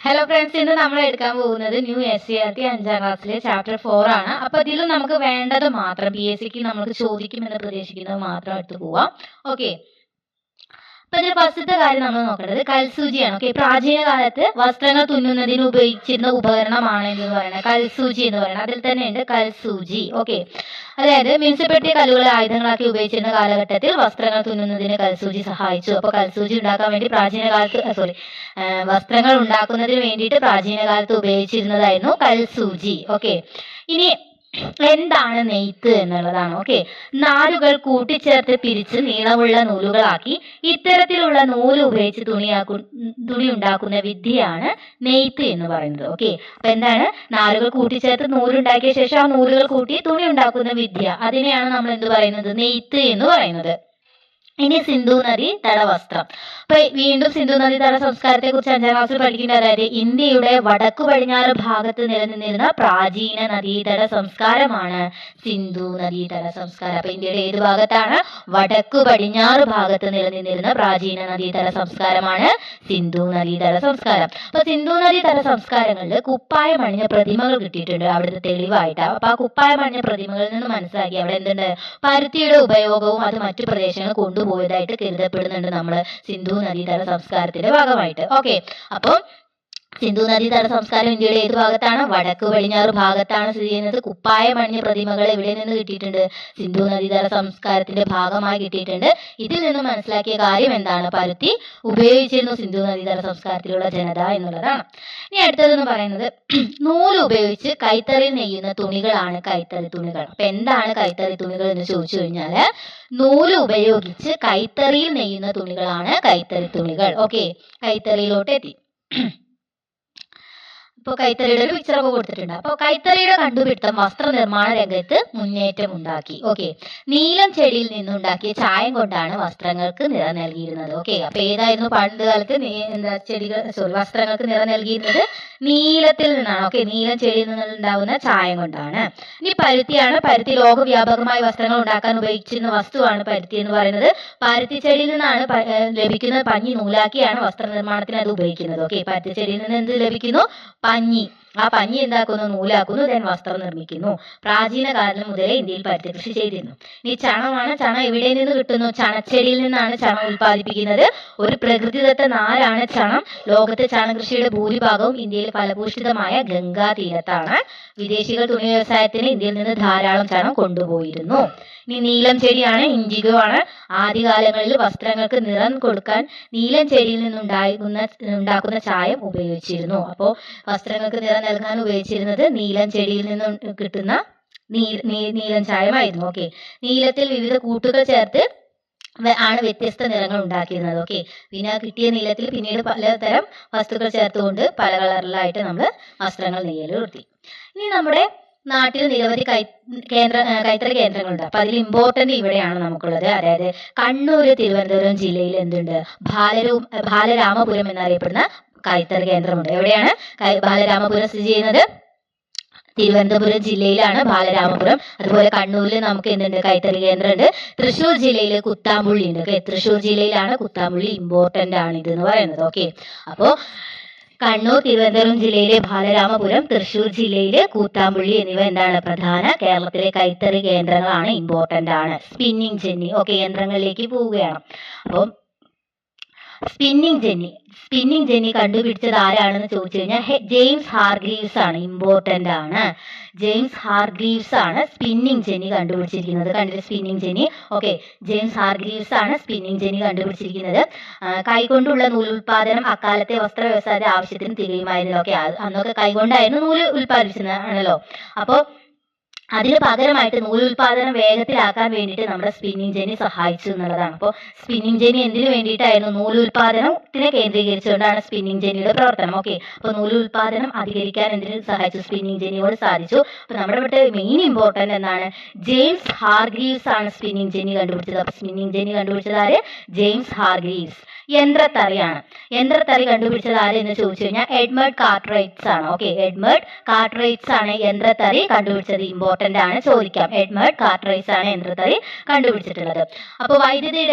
Hello friends, ഇന്ന് നമ്മൾ എടുക്കാൻ പോകുന്നത് ന്യൂ SCERT 5ാം ക്ലാസ്സിലെ ചാപ്റ്റർ 4 ആണ്. അപ്പോൾ ഇതിലും നമുക്ക് വേണ്ടത് മാത്രം PSCക്ക് നമുക്ക് ചോദിക്കുമെന്ന് പ്രതീക്ഷിക്കുന്നത് മാത്രം എടുത്തു പോവാം. ഓക്കെ, അപ്പൊ ഇതിൽ ഫസ്റ്റത്തെ കാര്യം നമ്മൾ നോക്കേണ്ടത് കൽസൂചിയാണ്. ഓക്കെ, പ്രാചീന കാലത്ത് വസ്ത്രങ്ങൾ തുന്നുന്നതിന് ഉപയോഗിച്ചിരുന്ന ഉപകരണമാണ് എന്ന് പറയുന്നത് കൽസൂചി എന്ന് പറയുന്നത്. അതിൽ തന്നെ ഉണ്ട് കൽസൂചി. ഓക്കെ, അതായത് മിനുസപ്പെടുത്തിയ കല്ലുകളെ ആയുധങ്ങളാക്കി ഉപയോഗിച്ചിരുന്ന കാലഘട്ടത്തിൽ വസ്ത്രങ്ങൾ തുന്നുന്നതിന് കൽസൂചി സഹായിച്ചു. അപ്പോൾ കൽസൂചി ഉണ്ടാക്കാൻ വേണ്ടി പ്രാചീന കാലത്ത് വസ്ത്രങ്ങൾ ഉണ്ടാക്കുന്നതിന് വേണ്ടിയിട്ട് പ്രാചീന കാലത്ത് ഉപയോഗിച്ചിരുന്നതായിരുന്നു കൽസൂചി. ഓക്കെ, ഇനി എന്താണ് നെയ്ത്ത് എന്നുള്ളതാണ്. ഓക്കെ, നാരുകൾ കൂട്ടിച്ചേർത്ത് പിരിച്ച് നീളമുള്ള നൂലുകളാക്കി ഇത്തരത്തിലുള്ള നൂല് ഉപയോഗിച്ച് തുണി ഉണ്ടാക്കുന്ന വിദ്യയാണ് നെയ്ത്ത് എന്ന് പറയുന്നത്. ഓക്കെ, അപ്പൊ എന്താണ് നാരുകൾ കൂട്ടിച്ചേർത്ത് നൂലുണ്ടാക്കിയ ശേഷം ആ നൂലുകൾ കൂട്ടി തുണി ഉണ്ടാക്കുന്ന വിദ്യ, അതിനെയാണ് നമ്മൾ എന്ത് പറയുന്നത്, നെയ്ത്ത് എന്ന് പറയുന്നത്. ഇനി സിന്ധു നദി തടവസ്ത്രം. അപ്പൊ വീണ്ടും സിന്ധു നദി തട സംസ്കാരത്തെ കുറിച്ച് 5ാം ക്ലാസ്സിൽ പഠിക്കേണ്ട. അതായത് ഇന്ത്യയുടെ വടക്കു പടിഞ്ഞാറ് ഭാഗത്ത് നിലനിന്നിരുന്ന പ്രാചീന നദീതട സംസ്കാരമാണ് സിന്ധു നദീതട സംസ്കാരം. അപ്പൊ ഇന്ത്യയുടെ ഏത് ഭാഗത്താണ്? വടക്കു പടിഞ്ഞാറ് ഭാഗത്ത് നിലനിന്നിരുന്ന പ്രാചീന നദീതട സംസ്കാരമാണ് സിന്ധു നദീതട സംസ്കാരം. അപ്പൊ സിന്ധു നദീതട സംസ്കാരങ്ങളിൽ കുപ്പായം അണിഞ്ഞ പ്രതിമകൾ കിട്ടിയിട്ടുണ്ട് അവിടുത്തെ തെളിവായിട്ട്. അപ്പൊ ആ കുപ്പായം അണിഞ്ഞ പ്രതിമകളിൽ നിന്ന് മനസ്സിലാക്കി അവിടെ എന്തുണ്ട്, പരുത്തിയുടെ ഉപയോഗവും അത് മറ്റു പ്രദേശങ്ങൾ കൊണ്ടുപോയതായിട്ട് കരുതപ്പെടുന്നുണ്ട് നമ്മൾ സിന്ധു നദീതട സംസ്കാരത്തിന്റെ ഭാഗമായിട്ട്. ഓക്കെ, അപ്പം സിന്ധു നദീതട സംസ്കാരം ഇന്ത്യയുടെ ഏത് ഭാഗത്താണ്? വടക്കു പടിഞ്ഞാറ് ഭാഗത്താണ് സ്ഥിതി ചെയ്യുന്നത്. കുപ്പായം അണിഞ്ഞ പ്രതിമകൾ എവിടെ നിന്ന് കിട്ടിയിട്ടുണ്ട്? സിന്ധു നദീതട സംസ്കാരത്തിന്റെ ഭാഗമായി കിട്ടിയിട്ടുണ്ട്. ഇതിൽ നിന്ന് മനസ്സിലാക്കിയ കാര്യം എന്താണ്? പരുത്തി ഉപയോഗിച്ചിരുന്നു സിന്ധു നദീതട സംസ്കാരത്തിലുള്ള ജനത എന്നുള്ളതാണ്. ഇനി അടുത്തതെന്ന് പറയുന്നത് നൂല് ഉപയോഗിച്ച് കൈത്തറിയിൽ നെയ്യുന്ന തുണികളാണ് കൈത്തറി തുണികൾ. അപ്പൊ എന്താണ് കൈത്തറി തുണികൾ എന്ന് ചോദിച്ചു കഴിഞ്ഞാൽ, നൂല് ഉപയോഗിച്ച് കൈത്തറിയിൽ നെയ്യുന്ന തുണികളാണ് കൈത്തറി തുണികൾ. ഓക്കെ, കൈത്തറിയിലോട്ട് എത്തി. ഇപ്പോൾ കൈത്തറിയുടെ ഒരു പിക്ചറൊക്കെ കൊടുത്തിട്ടുണ്ട്. അപ്പോൾ കൈത്തറിയുടെ കണ്ടുപിടുത്തം വസ്ത്രനിർമ്മാണ രംഗത്ത് മുന്നേറ്റം ഉണ്ടാക്കി. ഓക്കെ, നീലം ചെടിയിൽ നിന്നുണ്ടാക്കിയ ചായം കൊണ്ടാണ് വസ്ത്രങ്ങൾക്ക് നിറം നൽകിയിരുന്നത്. ഓക്കെ, അപ്പൊ ഏതായിരുന്നു പണ്ട് കാലത്ത് വസ്ത്രങ്ങൾക്ക് നിറം നൽകിയിരുന്നത്? നീലത്തിൽ നിന്നാണ്. ഓക്കെ, നീലം ചെടിയിൽ നിന്നുണ്ടാവുന്ന ചായം കൊണ്ടാണ്. ഇനി പരുത്തിയാണ്. പരുത്തി ലോകവ്യാപകമായി വസ്ത്രങ്ങൾ ഉണ്ടാക്കാൻ ഉപയോഗിച്ചിരുന്ന വസ്തുവാണ് പരുത്തി എന്ന് പറയുന്നത്. പരുത്തി ചെടിയിൽ നിന്നാണ് ലഭിക്കുന്ന പഞ്ഞി നൂലാക്കിയാണ് വസ്ത്രനിർമ്മാണത്തിന് അത് ഉപയോഗിക്കുന്നത്. ഓക്കെ, പരുത്തി ചെടിയിൽ നിന്ന് എന്ത് ലഭിക്കുന്നു? പഞ്ഞി. ആ പഞ്ഞി എന്താക്കുന്നു? നൂലാക്കുന്നു, ദെൻ വസ്ത്രം നിർമ്മിക്കുന്നു. പ്രാചീന കാലം മുതലേ ഇന്ത്യയിൽ പരുത്തി കൃഷി ചെയ്തിരുന്നു. ഇനി ചണമാണ്. ചണം എവിടെ നിന്ന് കിട്ടുന്നു? ചണച്ചെടിയിൽ നിന്നാണ് ചണം ഉൽപ്പാദിപ്പിക്കുന്നത്. ഒരു പ്രകൃതിദത്ത നാരാണ് ചണം. ലോകത്തെ ചണകൃഷിയുടെ ഭൂരിഭാഗവും ഇന്ത്യയിൽ ഫലഭൂഷ്ഠിതമായ ഗംഗാ തീരത്താണ്. വിദേശികൾ തുണി വ്യവസായത്തിന് ഇന്ത്യയിൽ നിന്ന് ധാരാളം ചണം കൊണ്ടുപോയിരുന്നു. ഇനി നീലം ചെടിയാണ്, ഇൻഡിഗോ ആണ്. ആദ്യകാലങ്ങളിൽ വസ്ത്രങ്ങൾക്ക് നിറം കൊടുക്കാൻ നീലം ചെടിയിൽ നിന്നുണ്ടാക്കുന്ന ചായം ഉപയോഗിച്ചിരുന്നു. അപ്പോൾ വസ്ത്രങ്ങൾക്ക് നിറം നൽകാൻ ഉപയോഗിച്ചിരുന്നത് നീലം ചെടിയിൽ നിന്നും കിട്ടുന്ന നീലം ചായമായിരുന്നു. ഓക്കെ, നീലത്തിൽ വിവിധ കൂട്ടുകൾ ചേർത്ത് ആണ് വ്യത്യസ്ത നിറങ്ങൾ ഉണ്ടാക്കിയിരുന്നത്. ഓക്കെ, പിന്നെ കിട്ടിയ നീലത്തിൽ പിന്നീട് പലതരം വസ്തുക്കൾ ചേർത്തുകൊണ്ട് പല കളറിലായിട്ട് നമ്മൾ വസ്ത്രങ്ങൾ നെയ്യൽ നിർത്തി. ഇനി നമ്മുടെ നാട്ടിൽ നിരവധി കൈത്തറി കേന്ദ്രങ്ങളുണ്ട്. അപ്പൊ അതിൽ ഇമ്പോർട്ടന്റ് ഇവിടെയാണ് നമുക്കുള്ളത്. അതായത് കണ്ണൂർ, തിരുവനന്തപുരം ജില്ലയിൽ എന്തുണ്ട്? ബാലരാമപുരം എന്നറിയപ്പെടുന്ന കൈത്തറി കേന്ദ്രമുണ്ട്. എവിടെയാണ് ബാലരാമപുരം സ്ഥിതി ചെയ്യുന്നത്? തിരുവനന്തപുരം ജില്ലയിലാണ് ബാലരാമപുരം. അതുപോലെ കണ്ണൂരിൽ നമുക്ക് എന്തുണ്ട്? കൈത്തറി കേന്ദ്രമുണ്ട്. തൃശ്ശൂർ ജില്ലയിൽ കുത്താമ്പുള്ളി ഉണ്ട്. ഓക്കെ, തൃശ്ശൂർ ജില്ലയിലാണ് കുത്താമ്പുള്ളി. ഇമ്പോർട്ടന്റ് ആണ് ഇത് എന്ന് പറയുന്നത്. ഓക്കെ, അപ്പോ കണ്ണൂർ, തിരുവനന്തപുരം ജില്ലയിലെ ബാലരാമപുരം, തൃശ്ശൂർ ജില്ലയിലെ കൂത്താമ്പുള്ളി എന്നിവ എന്താണ്? പ്രധാന കേരളത്തിലെ കൈത്തറി കേന്ദ്രങ്ങളാണ്, ഇമ്പോർട്ടന്റ് ആണ്. Spinning jenny. ഓക്കെ, യന്ത്രങ്ങളിലേക്ക് പോവുകയാണ്. അപ്പം സ്പിന്നിങ് ജെന്നി കണ്ടുപിടിച്ചത് ആരാണെന്ന് ചോദിച്ചു കഴിഞ്ഞാൽ ജെയിംസ് ഹാർഗ്രീവ്സ് ആണ്. ഇമ്പോർട്ടന്റ് ആണ്. ജെയിംസ് ഹാർഗ്രീവ്സ് ആണ് സ്പിന്നിങ് ജെന്നി കണ്ടുപിടിച്ചിരിക്കുന്നത്. കണ്ടില്ലേ spinning jenny? Okay, James Hargreaves ആണ് സ്പിന്നിങ് ജെന്നി കണ്ടുപിടിച്ചിരിക്കുന്നത്. കൈകൊണ്ടുള്ള നൂലുൽപാദനം അക്കാലത്തെ വസ്ത്ര വ്യവസായത്തെ ആവശ്യത്തിന് തികയുമായിരുന്നു. ഓക്കെ, അന്നൊക്കെ കൈകൊണ്ടായിരുന്നു നൂല് ഉൽപ്പാദിപ്പിച്ചതാണല്ലോ. അപ്പോൾ അതിന് പകരമായിട്ട് നൂലുൽപാദനം വേഗത്തിലാക്കാൻ വേണ്ടിയിട്ട് നമ്മുടെ സ്പിന്നിങ് ജെന്നി സഹായിച്ചു എന്നുള്ളതാണ്. അപ്പോൾ സ്പിന്നിങ് ജെന്നി എന്തിനു വേണ്ടിയിട്ടായിരുന്നു? നൂലുൽപാദനത്തിനെ കേന്ദ്രീകരിച്ചുകൊണ്ടാണ് സ്പിന്നിങ് ജെന്നിയുടെ പ്രവർത്തനം. ഓക്കെ, അപ്പോൾ നൂലുൽപാദനം അധികരിക്കാൻ എന്തിനു സഹായിച്ചു? സ്പിന്നിങ് ജെന്നിയോട് സാധിച്ചു. അപ്പോൾ നമ്മുടെ ഇവിടെ മെയിൻ ഇമ്പോർട്ടന്റ് എന്താണ്? ജെയിംസ് ഹാർഗ്രീവ്സ് ആണ് സ്പിന്നിങ് ജെന്നി കണ്ടുപിടിച്ചത്. അപ്പോൾ സ്പിന്നിങ് ജെന്നി കണ്ടുപിടിച്ചത് ആര്? James Hargreaves. യന്ത്രത്തറിയാണ്. യന്ത്രത്തറി കണ്ടുപിടിച്ചത് ആര് എന്ന് ചോദിച്ചു കഴിഞ്ഞാൽ എഡ്മണ്ട് കാർട്ട്റൈറ്റ്സ് ആണ്. ഓക്കെ, എഡ്മണ്ട് കാർട്ട്റൈറ്റ്സ് ആണ് യന്ത്രത്തറി കണ്ടുപിടിച്ചത്. ഇമ്പോർട്ടന്റ് ആണ്, ചോദിക്കാം. എഡ്മണ്ട് കാർട്ട്റൈറ്റ്സ് ആണ് യന്ത്രത്തറി കണ്ടുപിടിച്ചിട്ടുള്ളത്. അപ്പോൾ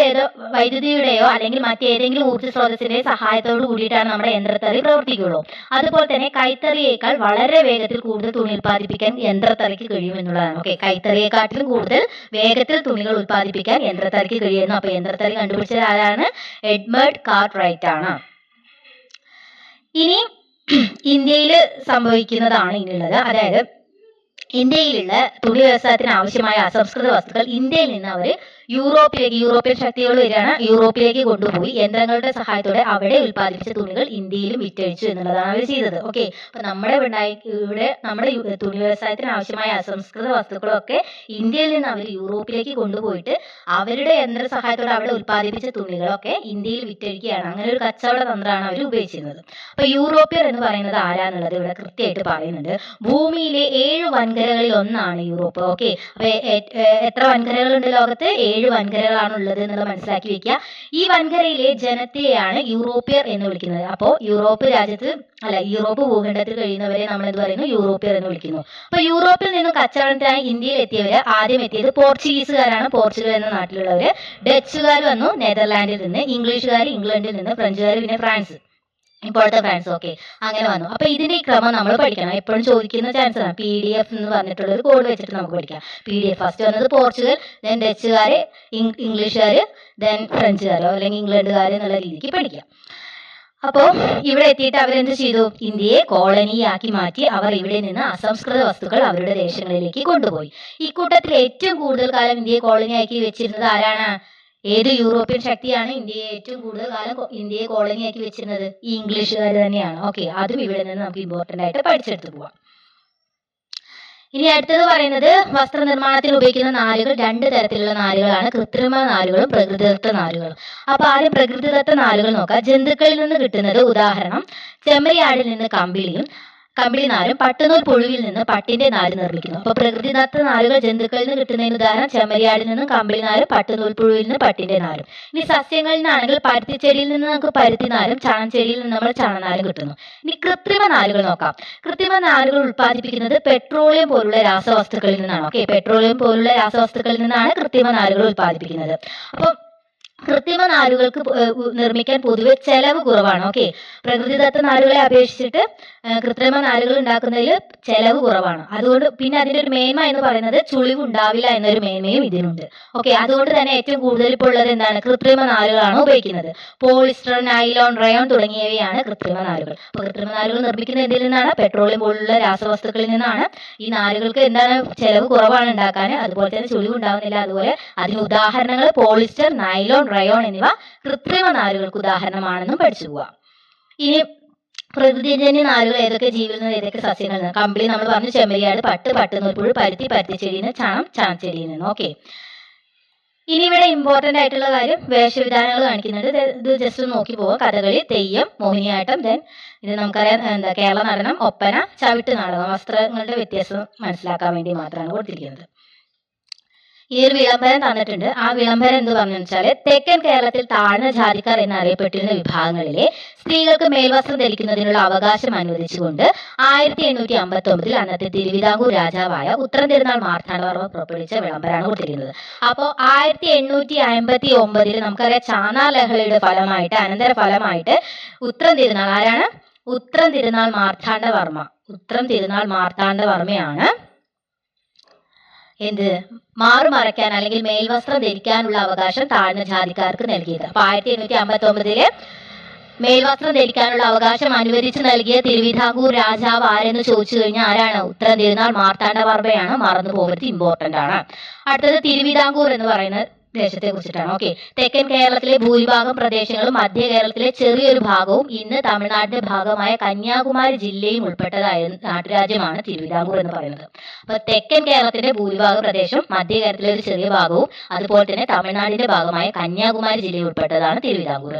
വൈദ്യുതിയുടെയോ അല്ലെങ്കിൽ മറ്റേതെങ്കിലും ഊർജ്ജ സ്രോതസ്സിന്റെ സഹായത്തോട് കൂടിയിട്ടാണ് നമ്മുടെ യന്ത്രത്തറി പ്രവർത്തിക്കുള്ളൂ. അതുപോലെ തന്നെ കൈത്തറിയേക്കാൾ വളരെ വേഗത്തിൽ കൂടുതൽ തുണി ഉൽപ്പാദിപ്പിക്കാൻ യന്ത്രത്തറിക്ക് കഴിയുമെന്നുള്ളതാണ്. ഓക്കെ, കൈത്തറിയെക്കാട്ടിലും കൂടുതൽ വേഗത്തിൽ തുണികൾ ഉൽപ്പാദിപ്പിക്കാൻ യന്ത്രത്തറിക്ക് കഴിയുന്നു. അപ്പോൾ യന്ത്രത്തറി കണ്ടുപിടിച്ചത് ആരാണ്? എഡ്മണ്ട് കാർട്ട്റൈറ്റ് ആണ്. ഇനി ഇന്ത്യയിൽ സംഭവിക്കുന്നതാണ് ഇനിയുള്ളത്. അതായത് ഇന്ത്യയിലുള്ള തുണി വ്യവസായത്തിന് ആവശ്യമായ അസംസ്കൃത വസ്തുക്കൾ ഇന്ത്യയിൽ നിന്ന് അവർ യൂറോപ്യൻ ശക്തികൾ വരികയാണ്, യൂറോപ്പിലേക്ക് കൊണ്ടുപോയി യന്ത്രങ്ങളുടെ സഹായത്തോടെ അവിടെ ഉൽപ്പാദിപ്പിച്ച തുണികൾ ഇന്ത്യയിലും വിറ്റഴിച്ചു എന്നുള്ളതാണ് അവർ ചെയ്തത്. ഓക്കെ, അപ്പൊ നമ്മുടെ തുണി വ്യവസായത്തിന് ആവശ്യമായ അസംസ്കൃത വസ്തുക്കളൊക്കെ ഇന്ത്യയിൽ നിന്ന് അവർ യൂറോപ്പിലേക്ക് കൊണ്ടുപോയിട്ട് അവരുടെ യന്ത്ര സഹായത്തോടെ അവിടെ ഉൽപ്പാദിപ്പിച്ച തുണികളൊക്കെ ഇന്ത്യയിൽ വിറ്റഴിക്കുകയാണ്. അങ്ങനെ ഒരു കച്ചവട തന്ത്രമാണ് അവർ ഉപയോഗിച്ചിരുന്നത്. അപ്പൊ യൂറോപ്യർ എന്ന് പറയുന്നത് ആരാന്നുള്ളത് ഇവിടെ കൃത്യമായിട്ട് പറയുന്നുണ്ട്. ഭൂമിയിലെ 7 വൻകരകളിൽ ഒന്നാണ് യൂറോപ്പ്. ഓക്കെ, അപ്പൊ എത്ര വൻകരകളുണ്ട് ലോകത്ത്? 7 വൻകരകളാണ് ഉള്ളത് എന്നുള്ളത് മനസ്സിലാക്കി വെക്കുക. ഈ വൻകരയിലെ ജനത്തെയാണ് യൂറോപ്യർ എന്ന് വിളിക്കുന്നത്. അപ്പോൾ യൂറോപ്പ് ഭൂഖണ്ഡത്തിൽ കഴിയുന്നവരെ നമ്മൾ എന്ത് പറയുന്നു? യൂറോപ്യർ എന്ന് വിളിക്കുന്നു. അപ്പൊ യൂറോപ്പിൽ നിന്നും കച്ചവടത്തിനായി ഇന്ത്യയിൽ എത്തിയവര് ആദ്യം എത്തിയത് പോർച്ചുഗീസുകാരാണ്. പോർച്ചുഗൽ എന്ന നാട്ടിലുള്ളവര്. ഡച്ചുകാർ വന്നു നെതർലാൻഡിൽ നിന്ന്, ഇംഗ്ലീഷുകാർ ഇംഗ്ലണ്ടിൽ നിന്ന്, ഫ്രഞ്ചുകാർ പിന്നെ ഫ്രാൻസ്, ഇപ്പോഴത്തെ ഫ്രാൻസ്. ഓക്കെ, അങ്ങനെ വന്നു. അപ്പൊ ഇതിന്റെ ഈ ക്രമം നമ്മൾ പഠിക്കണം. എപ്പോഴും ചോദിക്കുന്ന ചാൻസ് ആണ്. PDF എന്ന് പറഞ്ഞിട്ടുള്ള ഒരു കോഡ് വെച്ചിട്ട് നമുക്ക് പഠിക്കാം. PDF ഫസ്റ്റ് വന്നത് പോർച്ചുഗൽ, ദെൻ ഡച്ചുകാര്, ഇംഗ്ലീഷുകാര്, ദെൻ ഫ്രഞ്ചുകാരോ അല്ലെങ്കിൽ ഇംഗ്ലണ്ടുകാർ എന്നുള്ള രീതിക്ക് പഠിക്കാം. അപ്പോൾ ഇവിടെ എത്തിയിട്ട് അവരെന്ത് ചെയ്തു? ഇന്ത്യയെ കോളനിയാക്കി മാറ്റി. അവർ ഇവിടെ നിന്ന് അസംസ്കൃത വസ്തുക്കൾ അവരുടെ ദേശങ്ങളിലേക്ക് കൊണ്ടുപോയി. ഇക്കൂട്ടത്തിൽ ഏറ്റവും കൂടുതൽ കാലം ഇന്ത്യയെ കോളനിയാക്കി വെച്ചിരുന്നത് ആരാണ്? ഏത് യൂറോപ്യൻ ശക്തിയാണ് ഇന്ത്യയെ ഏറ്റവും കൂടുതൽ കാലം ഇന്ത്യയെ കോളനിയാക്കി വെച്ചിരുന്നത്? ഈ ഇംഗ്ലീഷുകാർ തന്നെയാണ്. ഓക്കെ, അതും ഇവിടെ നിന്ന് നമുക്ക് ഇമ്പോർട്ടന്റ് ആയിട്ട് പഠിച്ചെടുത്ത് പോവാം. ഇനി അടുത്തത് പറയുന്നത് വസ്ത്രനിർമ്മാണത്തിന് ഉപയോഗിക്കുന്ന നാരുകൾ 2 തരത്തിലുള്ള നാരുകളാണ്. കൃത്രിമ നാരുകളും പ്രകൃതിദത്ത നാരുകളും. അപ്പൊ ആദ്യം പ്രകൃതിദത്ത നാരുകൾ നോക്കാം. ജന്തുക്കളിൽ നിന്ന് കിട്ടുന്നത് ഉദാഹരണം ചെമ്മരിയാടിൽ നിന്ന് കമ്പിളി നാരും പട്ടുനൂൽ പുഴുവിൽ നിന്ന് പട്ടിന്റെ നാര് നിർമ്മിക്കുന്നു. അപ്പൊ പ്രകൃതിദത്ത നാരുകൾ ജന്തുക്കളിൽ നിന്ന് കിട്ടുന്നതിന് ഉദാഹരണം ചെമ്മരിയാടിൽ നിന്നും കമ്പിളി നാരും പട്ടുനൂൽ പുഴുവിൽ നിന്ന് പട്ടിന്റെ നാരും. ഇനി സസ്യങ്ങളിൽ നിന്നാണെങ്കിൽ പരുത്തിച്ചെടിയിൽ നിന്ന് നമുക്ക് പരുത്തി നാരും ചണച്ചെടിയിൽ നിന്ന് നമ്മൾ ചണനാരും കിട്ടുന്നു. ഇനി കൃത്രിമ നാരുകൾ നോക്കാം. കൃത്രിമ നാരുകൾ ഉൽപ്പാദിപ്പിക്കുന്നത് പെട്രോളിയം പോലുള്ള രാസവസ്തുക്കളിൽ നിന്നാണ്. ഓക്കെ, പെട്രോളിയം പോലുള്ള രാസവസ്തുക്കളിൽ നിന്നാണ് കൃത്രിമ നാരുകൾ ഉൽപ്പാദിപ്പിക്കുന്നത്. അപ്പം കൃത്രിമ നാരുകൾക്ക് നിർമ്മിക്കാൻ പൊതുവെ ചെലവ് കുറവാണ്. ഓക്കെ, പ്രകൃതിദത്ത നാരുകളെ അപേക്ഷിച്ചിട്ട് കൃത്രിമ നാരുകൾ ഉണ്ടാക്കുന്നതിൽ ചെലവ് കുറവാണ്. അതുകൊണ്ട് പിന്നെ അതിന്റെ ഒരു മേന്മ എന്ന് പറയുന്നത് ചുളിവ് ഉണ്ടാവില്ല എന്നൊരു മേന്മയും ഇതിനുണ്ട്. ഓക്കെ, അതുകൊണ്ട് തന്നെ ഏറ്റവും കൂടുതൽ ഇപ്പോൾ ഉള്ളത് എന്താണ്? കൃത്രിമ നാരുകളാണ് ഉപയോഗിക്കുന്നത്. പോളിസ്റ്റർ, നൈലോൺ, റയോൺ തുടങ്ങിയവയാണ് കൃത്രിമ നാരുകൾ. അപ്പൊ കൃത്രിമ നാരുകൾ നിർമ്മിക്കുന്നത് എന്തിൽ നിന്നാണ്? പെട്രോളിയം പോലുള്ള രാസവസ്തുക്കളിൽ നിന്നാണ്. ഈ നാരുകൾക്ക് എന്താണ്? ചെലവ് കുറവാണ് ഉണ്ടാക്കാൻ, അതുപോലെ തന്നെ ചുളിവ് ഉണ്ടാവുന്നില്ല. അതുപോലെ അതിന് ഉദാഹരണങ്ങൾ പോളിസ്റ്റർ, നൈലോൺ, റയോൺ എന്നിവ കൃത്രിമ നാരുകൾക്ക് ഉദാഹരണമാണെന്നും പഠിച്ചു പോവാം. ഇനി പ്രകൃതിജന്യ നാരുകൾ ഏതൊക്കെ ജീവിയിൽ നിന്ന് ഏതൊക്കെ സസ്യങ്ങളിൽ നിന്ന്? കമ്പിളി നമ്മൾ പറഞ്ഞു, ചെമ്മരിയാട്, പട്ടുനൂൽപ്പുഴു, പരുത്തിച്ചെടിയിൽ നിന്ന്, ചണച്ചെടിയിൽ നിന്ന്. ഓക്കെ, ഇനി ഇവിടെ ഇമ്പോർട്ടന്റ് ആയിട്ടുള്ള കാര്യം വേഷവിധാനങ്ങൾ കാണിക്കുന്നുണ്ട്. ഇത് ജസ്റ്റ് നോക്കി പോവാം. കഥകളി, തെയ്യം, മോഹിനിയാട്ടം, ദെൻ ഇത് നമുക്കറിയാം കേരള നടനം, ഒപ്പന, ചവിട്ട് നാടകം. വസ്ത്രങ്ങളുടെ വ്യത്യാസം മനസ്സിലാക്കാൻ വേണ്ടി മാത്രമാണ് കൊടുത്തിരിക്കുന്നത്. ഈ ഒരു വിളംബരം തന്നിട്ടുണ്ട്. ആ വിളംബരം എന്ത് പറഞ്ഞു വെച്ചാൽ തെക്കൻ കേരളത്തിൽ താഴ്ന്ന ജാതിക്കാർ എന്നറിയപ്പെട്ടിരുന്ന വിഭാഗങ്ങളിലെ സ്ത്രീകൾക്ക് മേൽവസ്ത്രം ധരിക്കുന്നതിനുള്ള അവകാശം അനുവദിച്ചുകൊണ്ട് 1859 അന്നത്തെ തിരുവിതാംകൂർ രാജാവായ ഉത്രം തിരുനാൾ മാർത്താണ്ഡവർമ്മ പുറപ്പെടുവിച്ച വിളംബരമാണ് കൊടുത്തിരിക്കുന്നത്. അപ്പോൾ 1859 നമുക്കറിയാം ചാന്നാർ ലഹളയുടെ ഫലമായിട്ട് അനന്തര ഫലമായിട്ട് ഉത്രം തിരുനാൾ ആരാണ്? ഉത്രം തിരുനാൾ മാർത്താണ്ഡവർമ്മയാണ് എന്ത് മാറുമറയ്ക്കാൻ അല്ലെങ്കിൽ മേൽവസ്ത്രം ധരിക്കാനുള്ള അവകാശം താഴ്ന്ന ജാതിക്കാർക്ക് നൽകിയത്. അപ്പൊ 1859 മേൽവസ്ത്രം ധരിക്കാനുള്ള അവകാശം അനുവദിച്ച് നൽകിയ തിരുവിതാംകൂർ രാജാവ് ആരെന്ന് ചോദിച്ചു കഴിഞ്ഞാൽ ആരാണ്? ഉത്രം തിരുനാൾ മാർത്താണ്ഡവർമ്മയാണ്. മറന്നു പോകരുത്, ഇമ്പോർട്ടന്റ് ആണ്. അടുത്തത് തിരുവിതാംകൂർ എന്ന് പറയുന്ന ദേശത്തെ കുറിച്ചിട്ടാണ്. ഓക്കെ, തെക്കൻ കേരളത്തിലെ ഭൂരിഭാഗം പ്രദേശങ്ങളും മധ്യ കേരളത്തിലെ ചെറിയൊരു ഭാഗവും ഇന്ന് തമിഴ്നാടിന്റെ ഭാഗമായ കന്യാകുമാരി ജില്ലയും ഉൾപ്പെട്ടതായ നാട്ടുരാജ്യമാണ് തിരുവിതാംകൂർ എന്ന് പറയുന്നത്. അപ്പൊ തെക്കൻ കേരളത്തിന്റെ ഭൂരിഭാഗ പ്രദേശം, മധ്യ കേരളത്തിലെ ഒരു ചെറിയ ഭാഗവും, അതുപോലെ തന്നെ തമിഴ്നാടിന്റെ ഭാഗമായ കന്യാകുമാരി ജില്ലയിൽ ഉൾപ്പെട്ടതാണ് തിരുവിതാംകൂർ.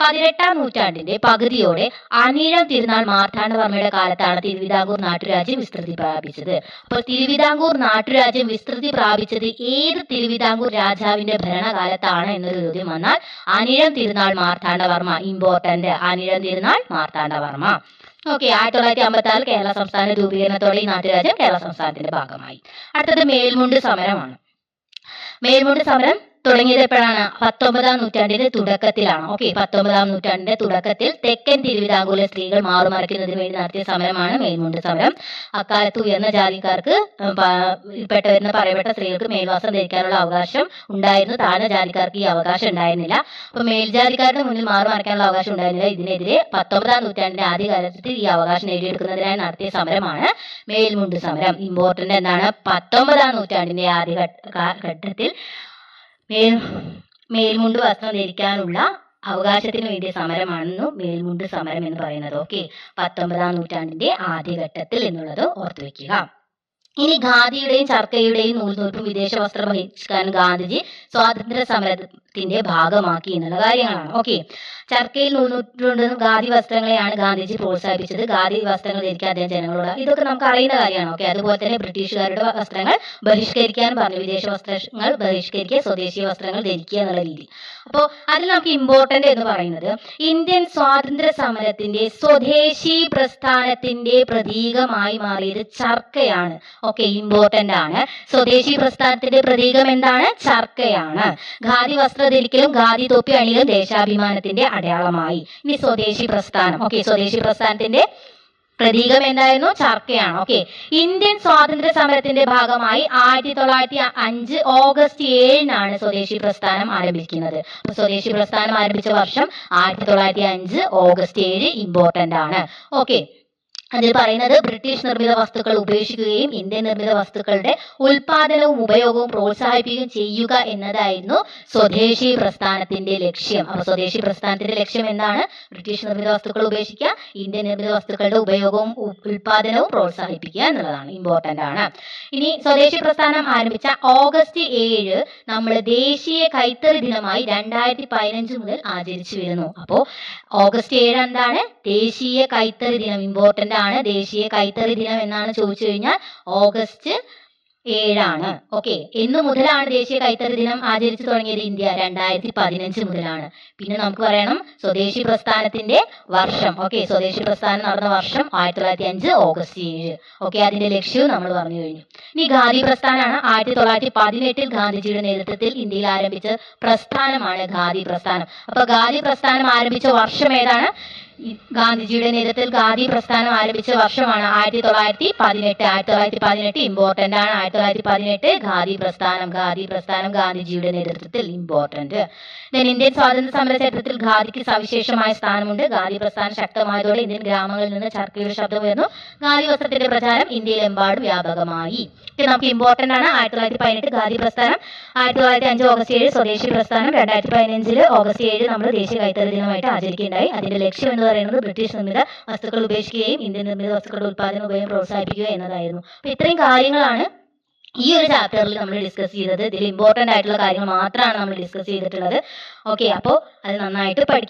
18ാം നൂറ്റാണ്ടിന്റെ പകുതിയോടെ അനിഴം തിരുനാൾ മാർത്താണ്ഡവർമ്മയുടെ കാലത്താണ് തിരുവിതാംകൂർ നാട്ടുരാജ്യം വിസ്തൃതി പ്രാപിച്ചത്. അപ്പോൾ തിരുവിതാംകൂർ നാട്ടുരാജ്യം വിസ്തൃതി പ്രാപിച്ചത് ഏത് തിരുവിതാംകൂർ രാജാവിന്റെ രാജാവിന്റെ ഭരണകാലത്താണ് എന്നൊരു ചോദ്യം വന്നാൽ അനിഴം തിരുനാൾ മാർത്താണ്ഡവർമ്മ, ഇമ്പോർട്ടന്റ്, അനിഴം തിരുനാൾ മാർത്താണ്ഡവർമ്മ. ഓക്കെ, 1956 കേരള സംസ്ഥാന രൂപീകരണത്തോടെ ഈ നാട്ടുരാജ്യം കേരള സംസ്ഥാനത്തിന്റെ ഭാഗമായി. അടുത്തത് മേൽമുണ്ട് സമരമാണ്. മേൽമുണ്ട് സമരം തുടങ്ങിയത് എപ്പോഴാണ്? 19-ാം നൂറ്റാണ്ടിന്റെ തുടക്കത്തിലാണ്. ഓക്കെ, 19-ാം നൂറ്റാണ്ടിന്റെ തുടക്കത്തിൽ തെക്കൻ തിരുവിതാംകൂറിലെ സ്ത്രീകൾ മാറുമറയ്ക്കുന്നതിന് വേണ്ടി നടത്തിയ സമരമാണ് മേൽമുണ്ട് സമരം. അക്കാലത്ത് ഉയർന്ന ജാതിക്കാർക്ക് പെട്ടവരെന്ന് പറയപ്പെട്ട സ്ത്രീകൾക്ക് മേൽവാസം ധരിക്കാനുള്ള അവകാശം ഉണ്ടായിരുന്നു. താഴ്ന്ന ജാതിക്കാർക്ക് ഈ അവകാശം ഉണ്ടായിരുന്നില്ല. അപ്പൊ മേൽജാതിക്കാരുടെ മുന്നിൽ മാറുമറയ്ക്കാനുള്ള അവകാശം ഉണ്ടായിരുന്നില്ല. ഇതിനെതിരെ 19-ാം നൂറ്റാണ്ടിന്റെ ആദ്യകാലത്തിൽ ഈ അവകാശം നേടിയെടുക്കുന്നതിനായി നടത്തിയ സമരമാണ് മേൽമുണ്ട് സമരം. ഇമ്പോർട്ടന്റ് എന്താണ്? 19-ാം നൂറ്റാണ്ടിന്റെ ആദ്യഘട്ടത്തിൽ മേൽമുണ്ട് വസ്ത്രം ധരിക്കാനുള്ള അവകാശത്തിന് വേണ്ടിയ സമരമാണെന്നു മേൽമുണ്ട് സമരം എന്ന് പറയുന്നത്. ഓക്കെ, 19-ാം നൂറ്റാണ്ടിന്റെ ആദ്യഘട്ടത്തിൽ എന്നുള്ളത് ഓർത്തു വെക്കുക. ഇനി ഖാദിയുടെയും ചർക്കയുടെയും നൂൽനൂൽപ്പും വിദേശ വസ്ത്ര ബഹിഷ്കരണം ഗാന്ധിജി സ്വാതന്ത്ര്യ സമരത്തിന്റെ ഭാഗമാക്കി എന്നുള്ള കാര്യങ്ങളാണ്. ഓക്കെ, ചർക്കയിൽ നൂൽനൂറ്റുകൊണ്ടും ഖാദി വസ്ത്രങ്ങളെയാണ് ഗാന്ധിജി പ്രോത്സാഹിപ്പിച്ചത്. ഖാദി വസ്ത്രങ്ങൾ ധരിക്കാൻ അദ്ദേഹം ജനങ്ങളോട്, ഇതൊക്കെ നമുക്ക് അറിയുന്ന കാര്യമാണ്. ഓക്കെ, അതുപോലെ തന്നെ ബ്രിട്ടീഷുകാരുടെ വസ്ത്രങ്ങൾ ബഹിഷ്കരിക്കാൻ പറഞ്ഞു. വിദേശ വസ്ത്രങ്ങൾ ബഹിഷ്കരിക്കുക, സ്വദേശി വസ്ത്രങ്ങൾ ധരിക്കുക എന്നുള്ള രീതി. അപ്പോൾ അതിൽ നമുക്ക് ഇമ്പോർട്ടന്റ് എന്ന് പറയുന്നത് ഇന്ത്യൻ സ്വാതന്ത്ര്യ സമരത്തിന്റെ സ്വദേശി പ്രസ്ഥാനത്തിന്റെ പ്രതീകമായി മാറിയത് ചർക്കയാണ്. ഓക്കെ, ഇമ്പോർട്ടന്റ് ആണ്. സ്വദേശി പ്രസ്ഥാനത്തിന്റെ പ്രതീകം എന്താണ്? ചർക്കയാണ്. ഖാദി വസ്ത്രം ധരിക്കലും ഖാദി തൊപ്പി അണികളും ദേശാഭിമാനത്തിന്റെ അടയാളമായി. ഇനി സ്വദേശി പ്രസ്ഥാനം. ഓക്കെ, സ്വദേശി പ്രസ്ഥാനത്തിന്റെ പ്രതീകം എന്തായിരുന്നു? ചർക്കയാണ്. ഓക്കെ, ഇന്ത്യൻ സ്വാതന്ത്ര്യ സമരത്തിന്റെ ഭാഗമായി 1905 ഓഗസ്റ്റ് 7-നാണ് സ്വദേശി പ്രസ്ഥാനം ആരംഭിക്കുന്നത്. അപ്പൊ സ്വദേശി പ്രസ്ഥാനം ആരംഭിച്ച വർഷം 1905 ഓഗസ്റ്റ് 7 ഇമ്പോർട്ടന്റ് ആണ്. ഓക്കെ, അതിൽ പറയുന്നത് ബ്രിട്ടീഷ് നിർമ്മിത വസ്തുക്കൾ ഉപേക്ഷിക്കുകയും ഇന്ത്യൻ നിർമ്മിത വസ്തുക്കളുടെ ഉൽപാദനവും ഉപയോഗവും പ്രോത്സാഹിപ്പിക്കുകയും ചെയ്യുക എന്നതായിരുന്നു സ്വദേശി പ്രസ്ഥാനത്തിന്റെ ലക്ഷ്യം. അപ്പൊ സ്വദേശി പ്രസ്ഥാനത്തിന്റെ ലക്ഷ്യം എന്താണ്? ബ്രിട്ടീഷ് നിർമ്മിത വസ്തുക്കൾ ഉപേക്ഷിക്കുക, ഇന്ത്യൻ നിർമ്മിത വസ്തുക്കളുടെ ഉപയോഗവും ഉൽപാദനവും പ്രോത്സാഹിപ്പിക്കുക എന്നുള്ളതാണ്. ഇമ്പോർട്ടന്റ് ആണ്. ഇനി സ്വദേശി പ്രസ്ഥാനം ആരംഭിച്ച ഓഗസ്റ്റ് 7 നമ്മൾ ദേശീയ കൈത്തറി ദിനമായി 2015 മുതൽ ആചരിച്ചു വരുന്നു. അപ്പോൾ ഓഗസ്റ്റ് 7 എന്താണ്? ദേശീയ കൈത്തറി ദിനം. ഇമ്പോർട്ടന്റ് ആണ്. ദേശീയ കൈത്തറി ദിനം എന്നാണ് ചോദിച്ചു കഴിഞ്ഞാൽ ഓഗസ്റ്റ് 7 ഓക്കെ, എന്ന് മുതലാണ് ദേശീയ കൈത്തറി ദിനം ആചരിച്ചു തുടങ്ങിയത്? ഇന്ത്യ 2015 മുതലാണ്. പിന്നെ നമുക്ക് പറയണം സ്വദേശി പ്രസ്ഥാനത്തിന്റെ വർഷം. ഓക്കെ, സ്വദേശി പ്രസ്ഥാനം നടന്ന വർഷം 1905 ഓഗസ്റ്റ് 7. ഓക്കെ, അതിന്റെ ലക്ഷ്യവും നമ്മൾ പറഞ്ഞു കഴിഞ്ഞു. ഇനി ഖാദി പ്രസ്ഥാനമാണ്. 1918 ഗാന്ധിജിയുടെ നേതൃത്വത്തിൽ ഇന്ത്യയിൽ ആരംഭിച്ച പ്രസ്ഥാനമാണ് ഖാദി പ്രസ്ഥാനം. അപ്പൊ ഖാദി പ്രസ്ഥാനം ആരംഭിച്ച വർഷം ഏതാണ്? ഗാന്ധിജിയുടെ നേതൃത്വത്തിൽ ഖാദി പ്രസ്ഥാനം ആരംഭിച്ച വർഷമാണ് 1918. 1918 ഇമ്പോർട്ടന്റ് ആണ്. 1918 ഖാദി പ്രസ്ഥാനം ഗാന്ധിജിയുടെ നേതൃത്വത്തിൽ ഇമ്പോർട്ടന്റ്. ഇന്ത്യൻ സ്വാതന്ത്ര്യ സമര ചരിത്രത്തിൽ ഖാദിക്ക് സവിശേഷമായ സ്ഥാനമുണ്ട്. ഖാദി പ്രസ്ഥാനം ശക്തമായതോടെ ഇന്ത്യൻ ഗ്രാമങ്ങളിൽ നിന്ന് ചർക്കയുടെ ശബ്ദം ഉയർന്നു. ഖാദി വസ്ത്രത്തിന്റെ പ്രചാരം ഇന്ത്യയിലെമ്പാടും വ്യാപകമായി. നമുക്ക് ഇമ്പോർട്ടന്റ് ആണ്. 1918 ഖാദി പ്രസ്ഥാനം, 1905 ഓഗസ്റ്റ് 7 സ്വദേശി പ്രസ്ഥാനം, 2015 ഓഗസ്റ്റ് 7 നമ്മൾ ദേശീയ കൈത്തറി ദിനമായിട്ട് ആചരിക്കുകയുണ്ടായി. അതിന്റെ ലക്ഷ്യം എന്ന് പറയുന്നത് ബ്രിട്ടീഷ് നിർമ്മിത വസ്തുക്കൾ ഉപേക്ഷിക്കുകയും ഇന്ത്യൻ നിർമ്മിത വസ്തുക്കളുടെ ഉൽപ്പാദനം ഉപയോഗം പ്രോത്സാഹിപ്പിക്കുക എന്നതായിരുന്നു. അപ്പൊ ഇത്രയും കാര്യങ്ങളാണ് ഈ ഒരു ചാപ്റ്ററിൽ നമ്മൾ ഡിസ്കസ് ചെയ്തത്. ഇതിൽ ഇമ്പോർട്ടന്റ് ആയിട്ടുള്ള കാര്യങ്ങൾ മാത്രമാണ് നമ്മൾ ഡിസ്കസ് ചെയ്തിട്ടുള്ളത്. ഓക്കെ, അപ്പോൾ അത് നന്നായിട്ട് പഠിക്കുക.